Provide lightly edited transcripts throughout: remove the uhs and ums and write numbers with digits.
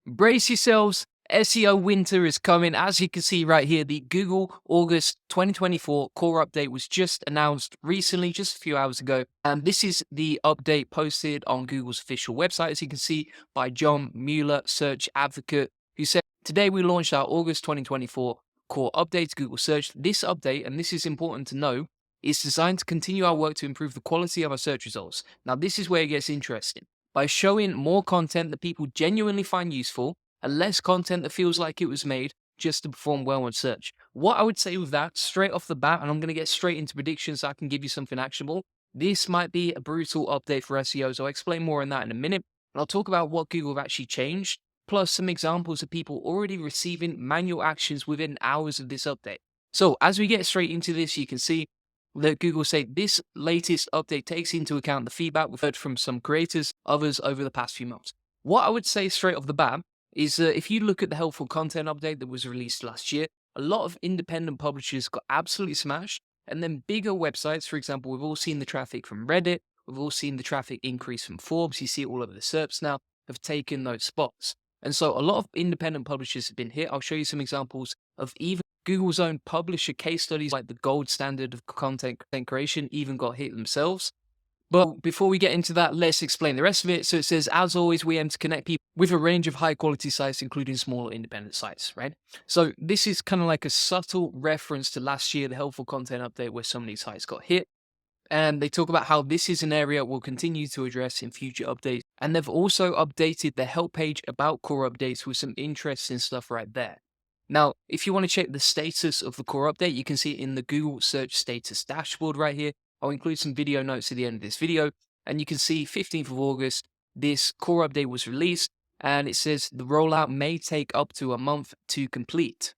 Brace yourselves, SEO winter is coming. As you can see right here, the Google August 2024 core update was just announced recently, just a few hours ago. And this is the update posted on Google's official website, as you can see, by John Mueller, search advocate, who said, "Today we launched our August 2024 core update to Google search. This update, and this is important to know, is designed to continue our work to improve the quality of our search results." Now, this is where it gets interesting. By showing more content that people genuinely find useful and less content that feels like it was made just to perform well on search. What I would say with that, straight off the bat, and I'm going to get straight into predictions so I can give you something actionable, this might be a brutal update for SEOs. I'll explain more on that in a minute. And I'll talk about what Google have actually changed, plus some examples of people already receiving manual actions within hours of this update. So as we get straight into this, you can see that Google say this latest update takes into account the feedback we've heard from some creators, others over the past few months. What I would say straight off the bat is that if you look at the helpful content update that was released last year, a lot of independent publishers got absolutely smashed. And then bigger websites, for example, we've all seen the traffic from Reddit, we've all seen the traffic increase from Forbes, you see it all over the SERPs now, have taken those spots. And so a lot of independent publishers have been hit. I'll show you some examples of even Google's own publisher case studies, like the gold standard of content creation, even got hit themselves. But before we get into that, let's explain the rest of it. So it says, as always, we aim to connect people with a range of high quality sites, including smaller independent sites, right? So this is kind of like a subtle reference to last year, the helpful content update, where so many sites got hit. And they talk about how this is an area we'll continue to address in future updates. And they've also updated the help page about core updates with some interesting stuff right there. Now, if you want to check the status of the core update, you can see it in the Google Search Status dashboard right here. I'll include some video notes at the end of this video. And you can see 15th of August, this core update was released. And it says the rollout may take up to a month to complete.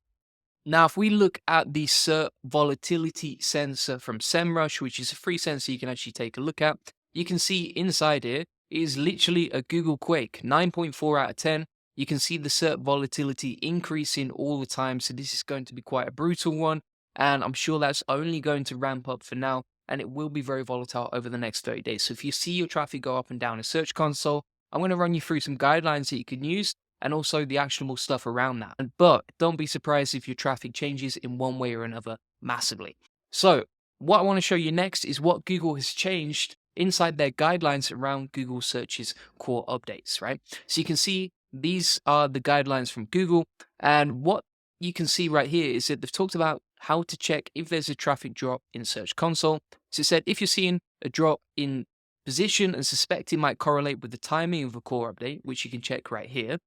Now, if we look at the SERP volatility sensor from SEMrush, which is a free sensor you can actually take a look at, you can see inside here is literally a Google Quake, 9.4 out of 10. You can see the SERP volatility increasing all the time, so this is going to be quite a brutal one, and I'm sure that's only going to ramp up for now, and it will be very volatile over the next 30 days. So if you see your traffic go up and down in Search Console, I'm going to run you through some guidelines that you can use, and also the actionable stuff around that. But don't be surprised if your traffic changes in one way or another massively. So what I want to show you next is what Google has changed inside their guidelines around Google Search's core updates, right? So you can see these are the guidelines from Google, and what you can see right here is that they've talked about how to check if there's a traffic drop in Search Console. So it said if you're seeing a drop in position and suspect it might correlate with the timing of a core update, which you can check right here,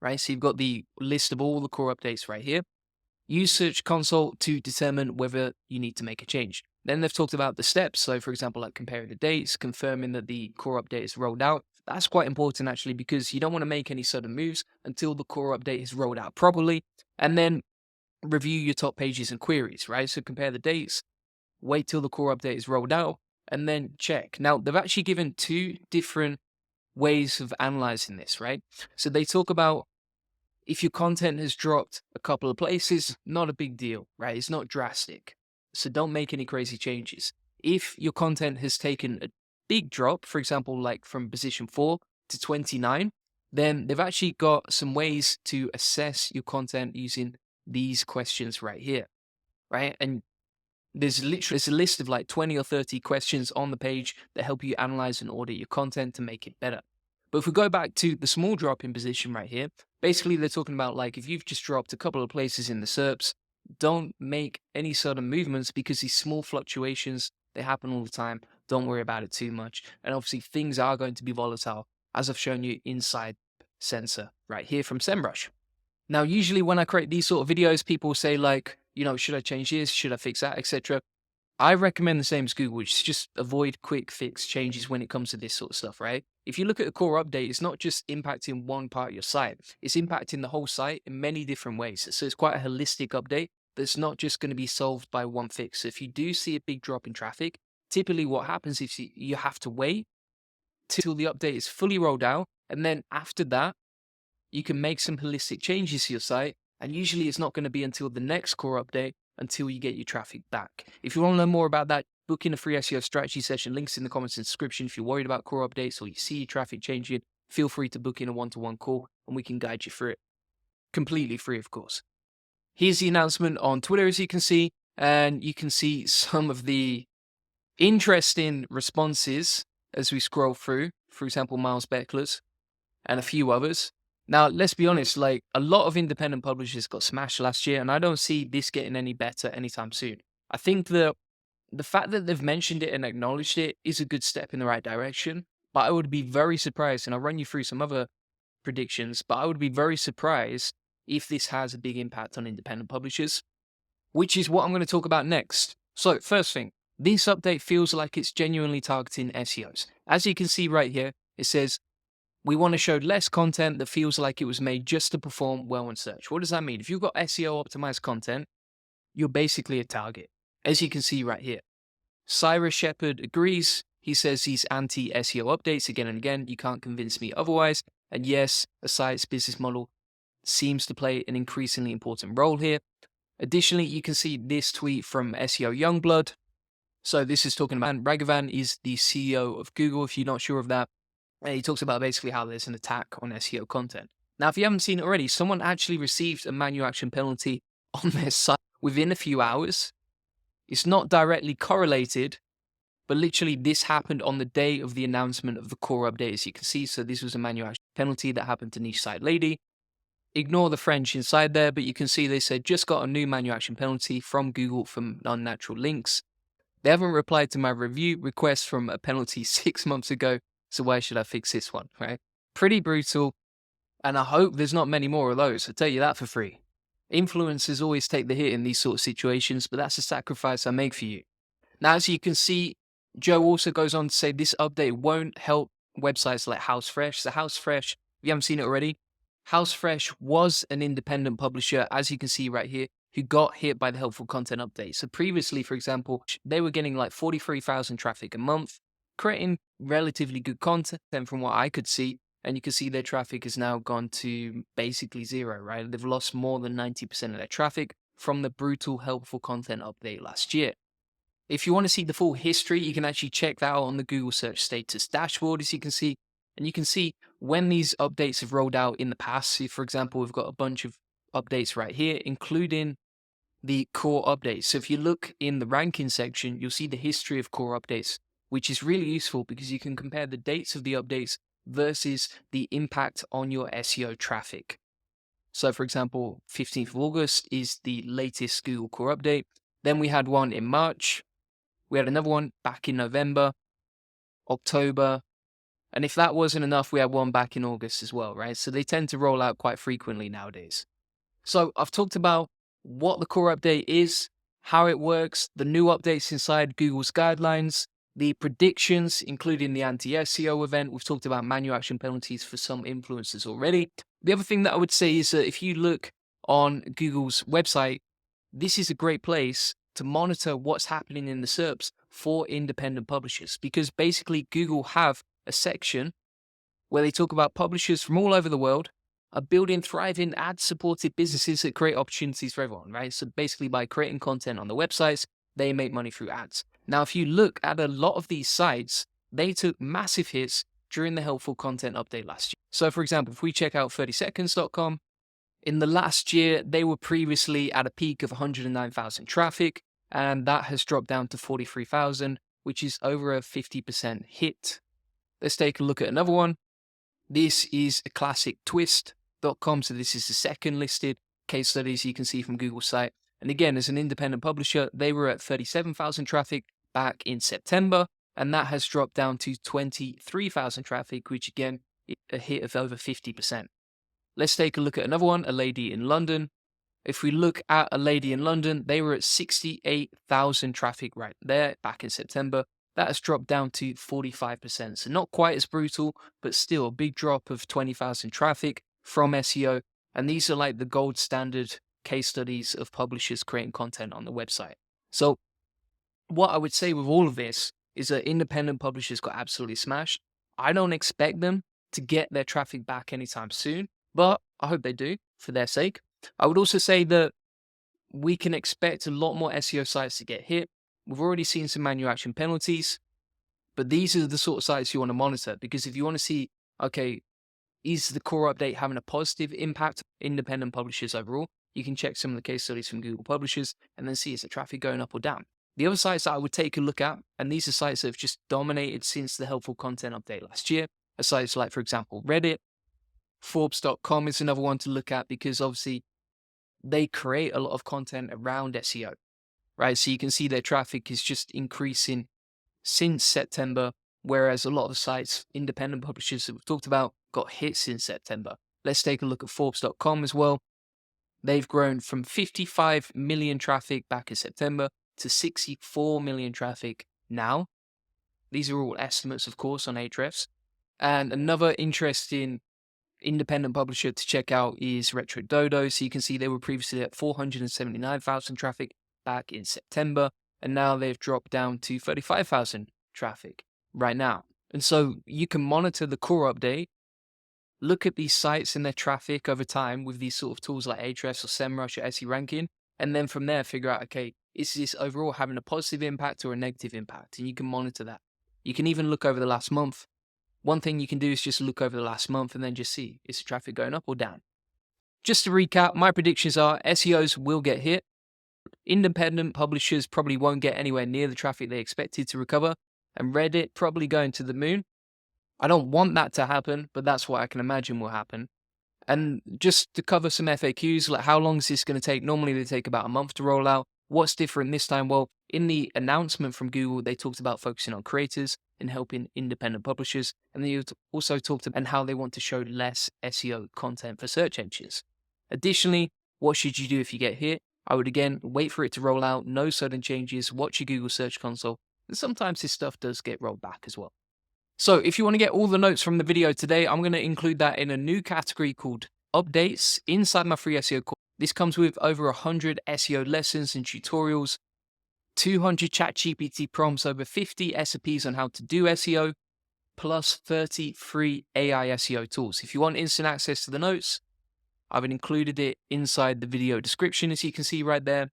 right? So you've got the list of all the core updates right here. Use Search Console to determine whether you need to make a change. Then they've talked about the steps. So for example, like comparing the dates, confirming that the core update is rolled out. That's quite important actually, because you don't want to make any sudden moves until the core update is rolled out properly. And then review your top pages and queries, right? So compare the dates, wait till the core update is rolled out, and then check. Now, they've actually given two different ways of analyzing this, right? So they talk about if your content has dropped a couple of places, not a big deal, right? It's not drastic. So don't make any crazy changes. If your content has taken a big drop, for example, like from position 4 to 29, then they've actually got some ways to assess your content using these questions right here, right? And there's a list of like 20 or 30 questions on the page that help you analyze and audit your content to make it better. But if we go back to the small drop in position right here, basically they're talking about like if you've just dropped a couple of places in the SERPs, don't make any sort of movements because these small fluctuations, they happen all the time. Don't worry about it too much. And obviously things are going to be volatile, as I've shown you inside sensor right here from SEMrush. Now, usually when I create these sort of videos, people say like, should I change this? Should I fix that, etc. I recommend the same as Google, which is just avoid quick fix changes when it comes to this sort of stuff, right? If you look at a core update, it's not just impacting one part of your site. It's impacting the whole site in many different ways. So it's quite a holistic update that's not just going to be solved by one fix. So if you do see a big drop in traffic, typically what happens is you have to wait till the update is fully rolled out. And then after that, you can make some holistic changes to your site. And usually it's not going to be until the next core update until you get your traffic back. If you want to learn more about that, book in a free SEO strategy session. Links in the comments and description. If you're worried about core updates or you see your traffic changing, feel free to book in a one-to-one call and we can guide you through it. Completely free, of course. Here's the announcement on Twitter, as you can see, and you can see some of the interesting responses as we scroll through. For example, Miles Beckler's and a few others. Now, let's be honest, like a lot of independent publishers got smashed last year, and I don't see this getting any better anytime soon. I think the fact that they've mentioned it and acknowledged it is a good step in the right direction, but I would be very surprised, and I'll run you through some other predictions, but I would be very surprised if this has a big impact on independent publishers, which is what I'm going to talk about next. So, first thing, this update feels like it's genuinely targeting SEOs. As you can see right here, it says, we want to show less content that feels like it was made just to perform well in search. What does that mean? If you've got SEO optimized content, you're basically a target, as you can see right here. Cyrus Shepard agrees. He says he's anti-SEO updates again and again. You can't convince me otherwise. And yes, a site's business model seems to play an increasingly important role here. Additionally, you can see this tweet from SEO Youngblood. So this is talking about Raghavan is the CEO of Google, if you're not sure of that. And he talks about basically how there's an attack on SEO content. Now, if you haven't seen it already, someone actually received a manual action penalty on their site within a few hours. It's not directly correlated, but literally this happened on the day of the announcement of the core update, as you can see. So this was a manual action penalty that happened to Niche Site Lady. Ignore the French inside there, but you can see they said, just got a new manual action penalty from Google from unnatural links. They haven't replied to my review request from a penalty 6 months ago, so why should I fix this one, right? Pretty brutal, and I hope there's not many more of those. I'll tell you that for free. Influencers always take the hit in these sort of situations, but that's a sacrifice I make for you. Now, as you can see, Joe also goes on to say this update won't help websites like HouseFresh. So HouseFresh, if you haven't seen it already, HouseFresh was an independent publisher, as you can see right here, who got hit by the helpful content update. So previously, for example, they were getting like 43,000 traffic a month, creating relatively good content from what I could see. And you can see their traffic has now gone to basically zero, right? They've lost more than 90% of their traffic from the brutal helpful content update last year. If you want to see the full history, you can actually check that out on the Google Search Status dashboard, as you can see. And you can see when these updates have rolled out in the past. So for example, we've got a bunch of updates right here, including the core updates. So if you look in the ranking section, you'll see the history of core updates, which is really useful because you can compare the dates of the updates versus the impact on your SEO traffic. So for example, 15th of August is the latest Google core update. Then we had one in March. We had another one back in November, October. And if that wasn't enough, we had one back in August as well, right? So they tend to roll out quite frequently nowadays. So I've talked about what the core update is, how it works, the new updates inside Google's guidelines, the predictions, including the anti-SEO event. We've talked about manual action penalties for some influencers already. The other thing that I would say is that if you look on Google's website, this is a great place to monitor what's happening in the SERPs for independent publishers, because basically Google have a section where they talk about publishers from all over the world are building thriving ad-supported businesses that create opportunities for everyone, right? So basically by creating content on the websites, they make money through ads. Now, if you look at a lot of these sites, they took massive hits during the helpful content update last year. So for example, if we check out 30seconds.com, in the last year, they were previously at a peak of 109,000 traffic, and that has dropped down to 43,000, which is over a 50% hit. Let's take a look at another one. This is a classic twist.com. So this is the second listed case studies you can see from Google's site. And again, as an independent publisher, they were at 37,000 traffic back in September, and that has dropped down to 23,000 traffic, which again, is a hit of over 50%. Let's take a look at another one, A Lady in London. If we look at A Lady in London, they were at 68,000 traffic right there back in September. That has dropped down to 45%. So not quite as brutal, but still a big drop of 20,000 traffic from SEO. And these are like the gold standard case studies of publishers creating content on the website. So what I would say with all of this is that independent publishers got absolutely smashed. I don't expect them to get their traffic back anytime soon, but I hope they do for their sake. I would also say that we can expect a lot more SEO sites to get hit. We've already seen some manual action penalties, but these are the sort of sites you want to monitor, because if you want to see, okay, Is the core update having a positive impact on independent publishers overall? You can check some of the case studies from Google publishers and then see is the traffic going up or down. The other sites that I would take a look at, and these are sites that have just dominated since the helpful content update last year, are sites like, for example, Reddit. Forbes.com is another one to look at because obviously they create a lot of content around SEO, right? So you can see their traffic is just increasing since September, whereas a lot of the sites, independent publishers that we've talked about, got hit since September. Let's take a look at Forbes.com as well. They've grown from 55 million traffic back in September to 64 million traffic now. These are all estimates, of course, on Ahrefs. And another interesting independent publisher to check out is Retro Dodo. So you can see they were previously at 479,000 traffic back in September, and now they've dropped down to 35,000 traffic right now. And so you can monitor the core update, look at these sites and their traffic over time with these sort of tools like Ahrefs or SEMrush or SE ranking, and then from there figure out, okay, is this overall having a positive impact or a negative impact? And you can monitor that. You can even look over the last month. One thing you can do is just look over the last month and then just see, is the traffic going up or down? Just to recap, my predictions are SEOs will get hit. Independent publishers probably won't get anywhere near the traffic they expected to recover. And Reddit probably going to the moon. I don't want that to happen, but that's what I can imagine will happen. And just to cover some FAQs, like how long is this going to take? Normally they take about a month to roll out. What's different this time? Well, in the announcement from Google, they talked about focusing on creators and helping independent publishers. And they also talked about how they want to show less SEO content for search engines. Additionally, what should you do if you get hit? I would again wait for it to roll out, no sudden changes, watch your Google Search Console. And sometimes this stuff does get rolled back as well. So if you want to get all the notes from the video today, I'm going to include that in a new category called updates inside my free SEO course. This comes with over 100 SEO lessons and tutorials, 200 ChatGPT prompts, over 50 SOPs on how to do SEO, plus 30 free AI SEO tools. If you want instant access to the notes, I've included it inside the video description, as you can see right there.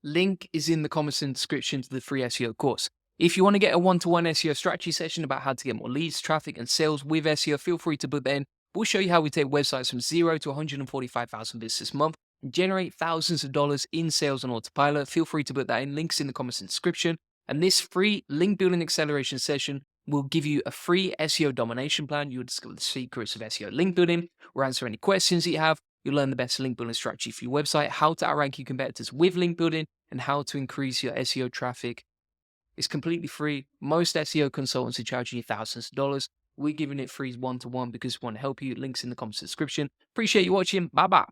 Link is in the comments and description to the free SEO course. If you want to get a one-to-one SEO strategy session about how to get more leads, traffic, and sales with SEO, feel free to book that in. We'll show you how we take websites from 0 to 145,000 visits this month and generate thousands of dollars in sales on autopilot. Feel free to book that in. Links in the comments and description. And this free link building acceleration session will give you a free SEO domination plan. You'll discover the secrets of SEO link building. We'll answer any questions that you have. You'll learn the best link building strategy for your website, how to outrank your competitors with link building, and how to increase your SEO traffic. It's completely free. Most SEO consultants are charging you thousands of dollars. We're giving it free one-to-one because we want to help you. Links in the comments description. Appreciate you watching. Bye-bye.